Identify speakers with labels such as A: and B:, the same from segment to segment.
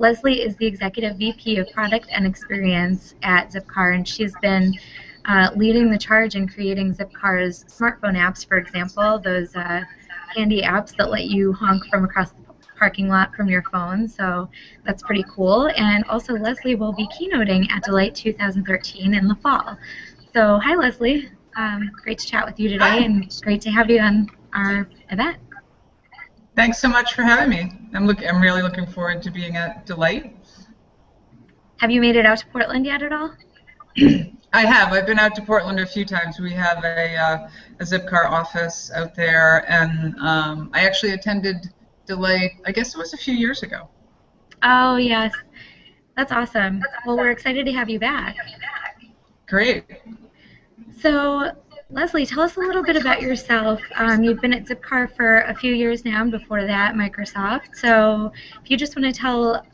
A: Lesley is the Executive VP of Product and Experience at Zipcar, and she's been leading the charge in creating Zipcar's smartphone apps, for example, those handy apps that let you honk from across the parking lot from your phone, so that's pretty cool. And also Lesley will be keynoting at Delight 2013 in the fall. So hi Lesley, great to chat with you today and great to have you on our event.
B: Thanks so much for having me. I'm really looking forward to being at Delight.
A: Have you made it out to Portland yet at all?
B: I have. I've been out to Portland a few times. We have a Zipcar office out there, and I actually attended Delight, I guess it was a few years ago.
A: Oh, yes. That's awesome. Well, we're excited to have you back.
B: Great.
A: So, Lesley, tell us a little bit about yourself. You've been at Zipcar for a few years now, and before that, Microsoft. So, if you just want to tell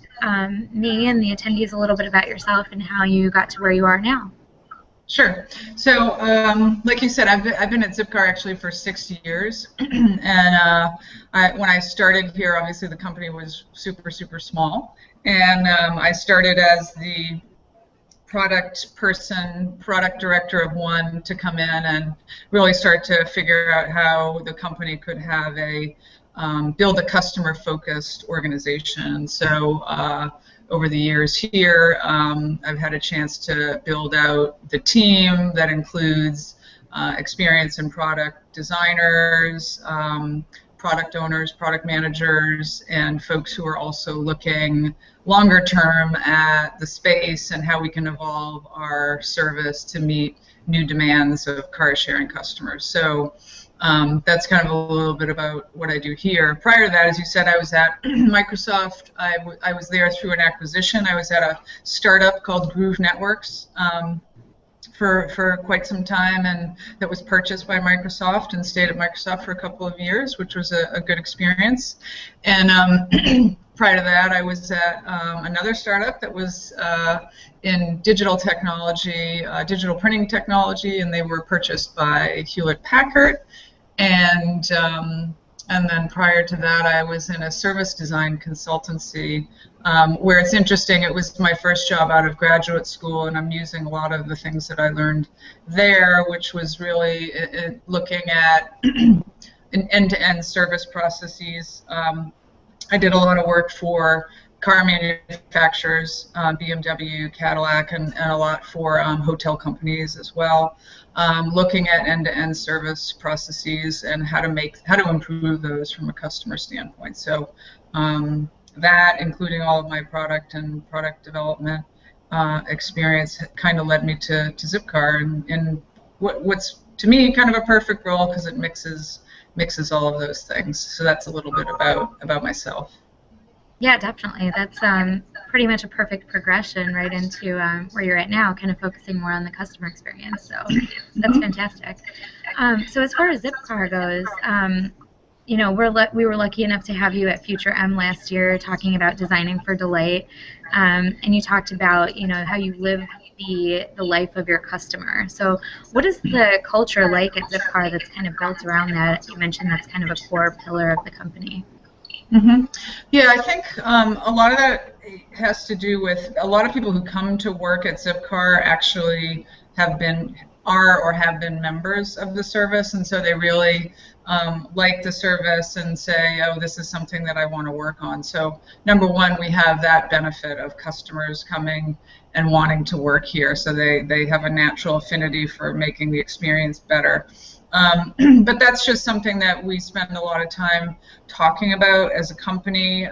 A: me and the attendees a little bit about yourself and how you got to where you are now.
B: Sure. So, like you said, I've been at Zipcar actually for 6 years, and when I started here, obviously the company was super small, and I started as the product director of one to come in and really start to figure out how the company could have build a customer-focused organization. So over the years here, I've had a chance to build out the team that includes experienced and product designers, product owners, product managers, and folks who are also looking longer term at the space and how we can evolve our service to meet new demands of car sharing customers. So that's kind of a little bit about what I do here. Prior to that, as you said, I was at Microsoft. I was there through an acquisition. I was at a startup called Groove Networks for quite some time, and that was purchased by Microsoft, and stayed at Microsoft for a couple of years, which was a good experience. And prior to that, I was at another startup that was in digital technology, digital printing technology, and they were purchased by Hewlett-Packard. And then prior to that, I was in a service design consultancy, where it's interesting, it was my first job out of graduate school, and I'm using a lot of the things that I learned there, which was really looking at end-to-end service processes. I did a lot of work for car manufacturers, BMW, Cadillac, and a lot for hotel companies as well, looking at end-to-end service processes and how to improve those from a customer standpoint. So that, including all of my product and product development experience, kind of led me to Zipcar, and what's to me kind of a perfect role because it mixes all of those things. So that's a little bit about myself.
A: Yeah, definitely. That's pretty much a perfect progression right into where you're at now, kind of focusing more on the customer experience. So that's fantastic. So as far as Zipcar goes, you know, we were lucky enough to have you at Future M last year talking about designing for Delight, and you talked about, you know, how you live the life of your customer. So what is the culture like at Zipcar that's kind of built around that? You mentioned that's kind of a core pillar of the company.
B: Mm-hmm. Yeah, I think a lot of that has to do with a lot of people who come to work at Zipcar actually have been members of the service, and so they really like the service and say, oh, this is something that I want to work on. So number one, we have that benefit of customers coming and wanting to work here, so they have a natural affinity for making the experience better. But that's just something that we spend a lot of time talking about as a company.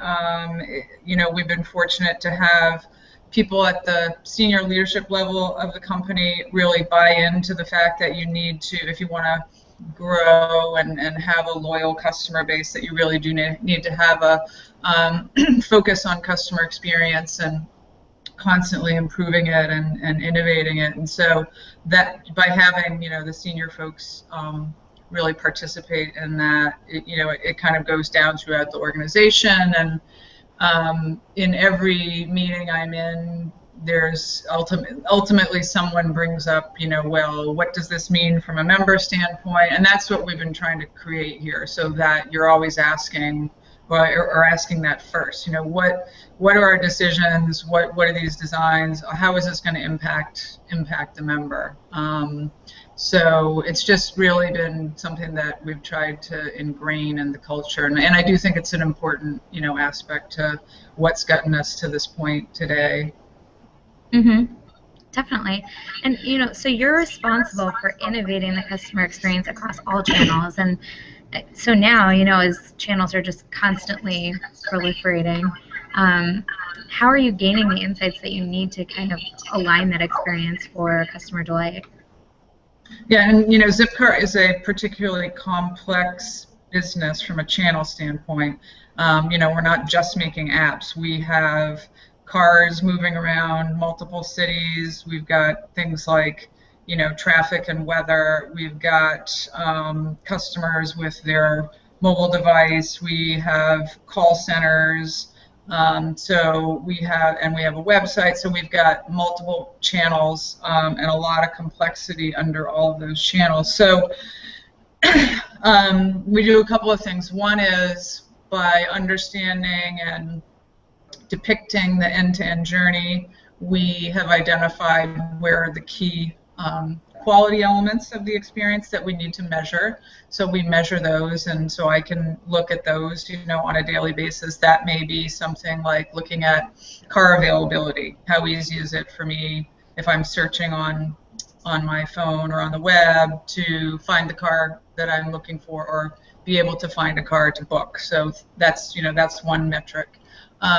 B: You know, we've been fortunate to have people at the senior leadership level of the company really buy into the fact that you need to, if you want to grow and have a loyal customer base, that you really do need to have a focus on customer experience and constantly improving it and innovating it. And so that by having, you know, the senior folks really participate in that, it kind of goes down throughout the organization. And in every meeting I'm in, there's ultimately someone brings up, you know, well, what does this mean from a member standpoint? And that's what we've been trying to create here, so that you're always asking, or asking that first. You know, what are our decisions? What are these designs? How is this going to impact the member? So it's just really been something that we've tried to ingrain in the culture, and I do think it's an important, you know, aspect to what's gotten us to this point today.
A: Mm-hmm. Definitely. And, you know, so you're responsible for innovating the customer experience across all channels. And so now, you know, as channels are just constantly proliferating, how are you gaining the insights that you need to kind of align that experience for customer delight?
B: Yeah, and you know, Zipcar is a particularly complex business from a channel standpoint. You know, we're not just making apps. We have cars moving around multiple cities. We've got things like, you know, traffic and weather. We've got customers with their mobile device. We have call centers. So we have a website, so we've got multiple channels and a lot of complexity under all of those channels. So we do a couple of things. One is by understanding and depicting the end-to-end journey, we have identified where are the key quality elements of the experience that we need to measure. So we measure those, and so I can look at those, you know, on a daily basis. That may be something like looking at car availability. How easy is it for me if I'm searching on my phone or on the web to find the car that I'm looking for, or be able to find a car to book. So that's, you know, that's one metric.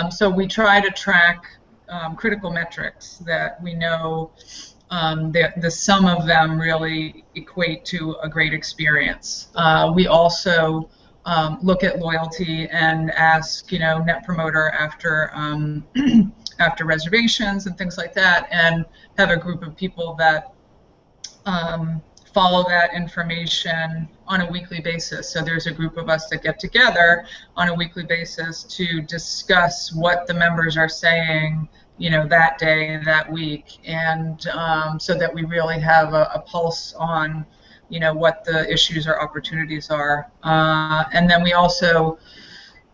B: So we try to track critical metrics that we know the sum of them really equate to a great experience. We also look at loyalty and ask, you know, Net Promoter after after reservations and things like that, and have a group of people that follow that information on a weekly basis. So there's a group of us that get together on a weekly basis to discuss what the members are saying, you know, that day, that week, and so that we really have a pulse on, you know, what the issues or opportunities are. And then we also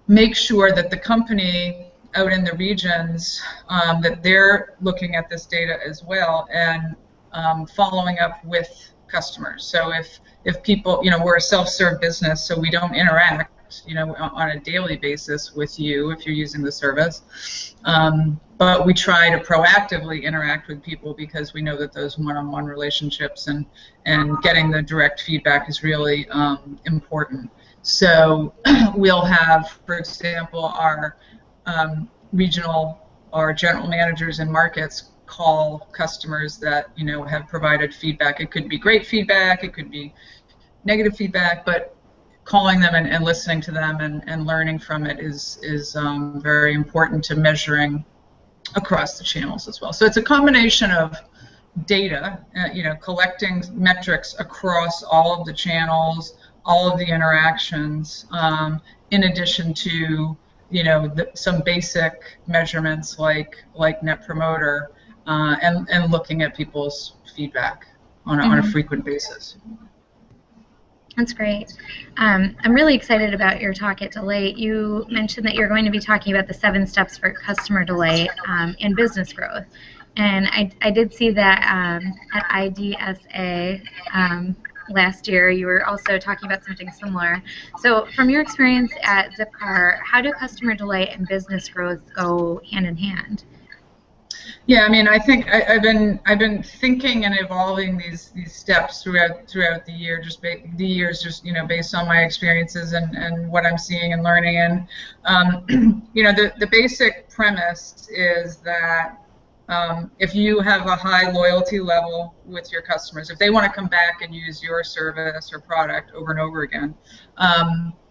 B: make sure that the company out in the regions, that they're looking at this data as well and following up with customers. So if people, you know, we're a self-serve business, so we don't interact, you know, on a daily basis with you if you're using the service. But we try to proactively interact with people because we know that those one-on-one relationships and getting the direct feedback is really important. So we'll have, for example, our our general managers in markets call customers that, you know, have provided feedback. It could be great feedback, it could be negative feedback, but calling them and listening to them and learning from it is very important to measuring across the channels as well. So it's a combination of data, you know, collecting metrics across all of the channels, all of the interactions, in addition to, you know, some basic measurements like Net Promoter, and looking at people's feedback on a frequent basis.
A: That's great. I'm really excited about your talk at Delight. You mentioned that you're going to be talking about the 7 steps for customer delight and business growth. And I did see that at IDSA last year, you were also talking about something similar. So from your experience at Zipcar, how do customer delight and business growth go hand in hand?
B: Yeah, I mean, I think I've been thinking and evolving these steps throughout the year, just you know, based on my experiences and what I'm seeing and learning. And you know, the basic premise is that if you have a high loyalty level with your customers, if they want to come back and use your service or product over and over again,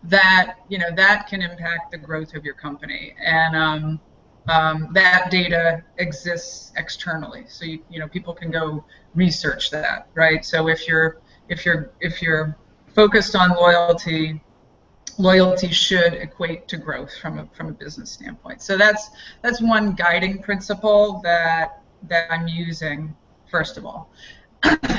B: that, you know, that can impact the growth of your company. And that data exists externally, so you know, people can go research that, right? So if you're focused on loyalty should equate to growth from a business standpoint. So that's one guiding principle that I'm using, first of all.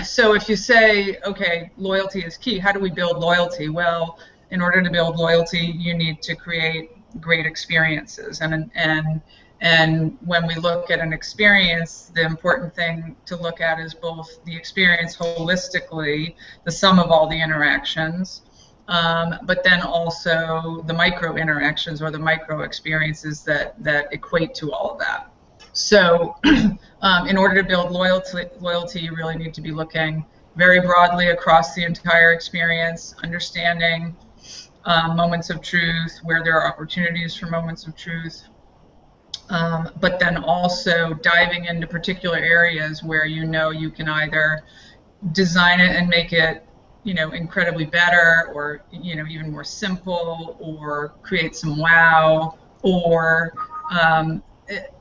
B: So if you say, okay, loyalty is key, how do we build loyalty? Well, in order to build loyalty, you need to create great experiences. And when we look at an experience, the important thing to look at is both the experience holistically, the sum of all the interactions, but then also the micro interactions or the micro experiences that equate to all of that. So in order to build loyalty, you really need to be looking very broadly across the entire experience, understanding moments of truth, where there are opportunities for moments of truth, but then also diving into particular areas where you know you can either design it and make it, you know, incredibly better, or, you know, even more simple, or create some wow, or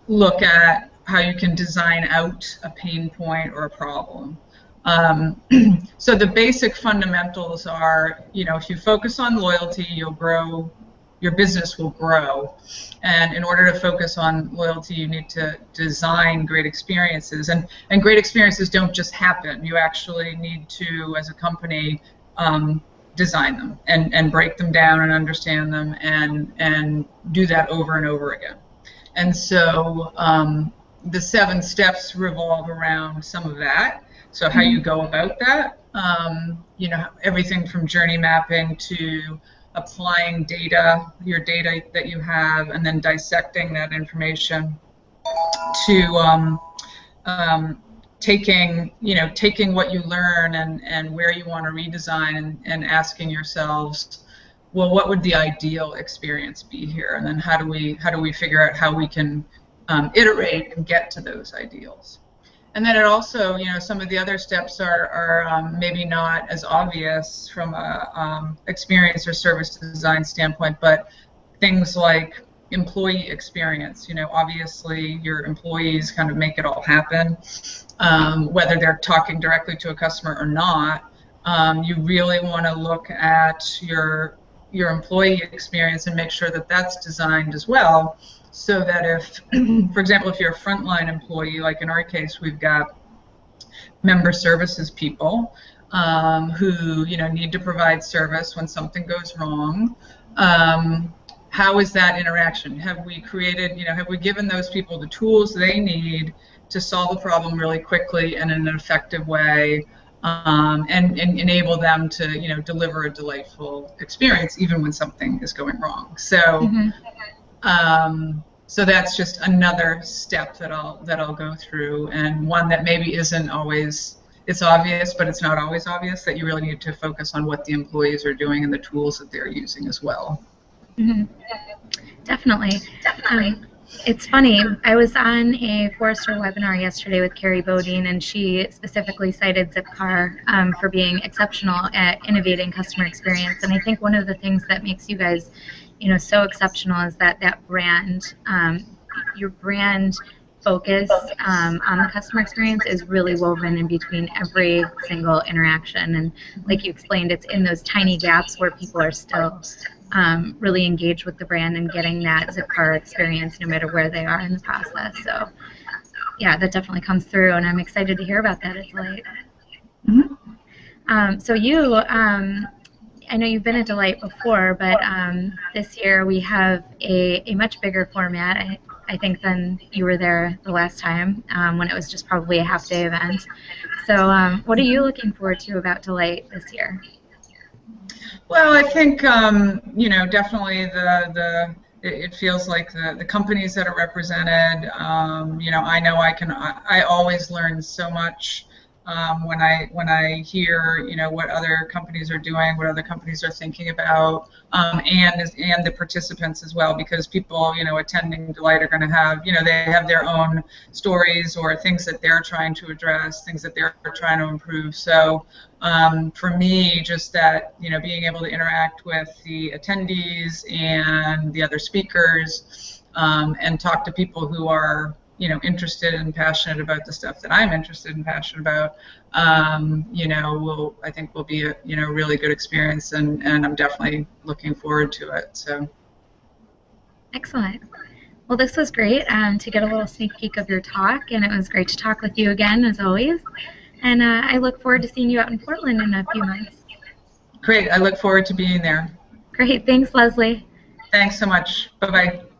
B: look at how you can design out a pain point or a problem. So the basic fundamentals are, you know, if you focus on loyalty, you'll grow, your business will grow. And in order to focus on loyalty, you need to design great experiences. And great experiences don't just happen. You actually need to, as a company, design them and break them down and understand them and do that over and over again. And so the 7 steps revolve around some of that. So how you go about that, you know, everything from journey mapping to applying data, your data that you have, and then dissecting that information, to taking what you learn and where you want to redesign, and asking yourselves, well, what would the ideal experience be here, and then how do we figure out how we can iterate and get to those ideals. And then it also, you know, some of the other steps are maybe not as obvious from a experience or service design standpoint, but things like employee experience. You know, obviously your employees kind of make it all happen, whether they're talking directly to a customer or not. You really want to look at your employee experience and make sure that that's designed as well, so that if, for example, if you're a frontline employee, like in our case, we've got member services people who, you know, need to provide service when something goes wrong. How is that interaction? Have we created, you know, have we given those people the tools they need to solve a problem really quickly and in an effective way, and enable them to, you know, deliver a delightful experience even when something is going wrong? So. So that's just another step that I'll go through, and one that maybe isn't always, it's obvious, but it's not always obvious, that you really need to focus on what the employees are doing and the tools that they're using as well.
A: Definitely. It's funny, I was on a Forrester webinar yesterday with Carrie Bodine, and she specifically cited Zipcar for being exceptional at innovating customer experience. And I think one of the things that makes you guys, you know, so exceptional is that brand, your brand focus on the customer experience is really woven in between every single interaction. And like you explained, it's in those tiny gaps where people are still really engaged with the brand and getting that Zipcar experience no matter where they are in the process. So yeah, that definitely comes through, and I'm excited to hear about that at Delight. So you, I know you've been at Delight before, but this year we have a much bigger format, I think, than you were there the last time, when it was just probably a half-day event. So what are you looking forward to about Delight this year?
B: Well, I think, you know, definitely it feels like the companies that are represented, you know I always learn so much when I hear, you know, what other companies are doing, what other companies are thinking about, and the participants as well, because people, you know, attending Delight are going to have, you know, they have their own stories or things that they're trying to address, things that they're trying to improve. So for me, just that, you know, being able to interact with the attendees and the other speakers, and talk to people who are, you know, interested and passionate about the stuff that I'm interested and passionate about, you know, I think will be a, you know, really good experience, and I'm definitely looking forward to it. So.
A: Excellent. Well, this was great to get a little sneak peek of your talk, and it was great to talk with you again, as always. And I look forward to seeing you out in Portland in a few months.
B: Great. I look forward to being there.
A: Great. Thanks, Leslie.
B: Thanks so much. Bye-bye.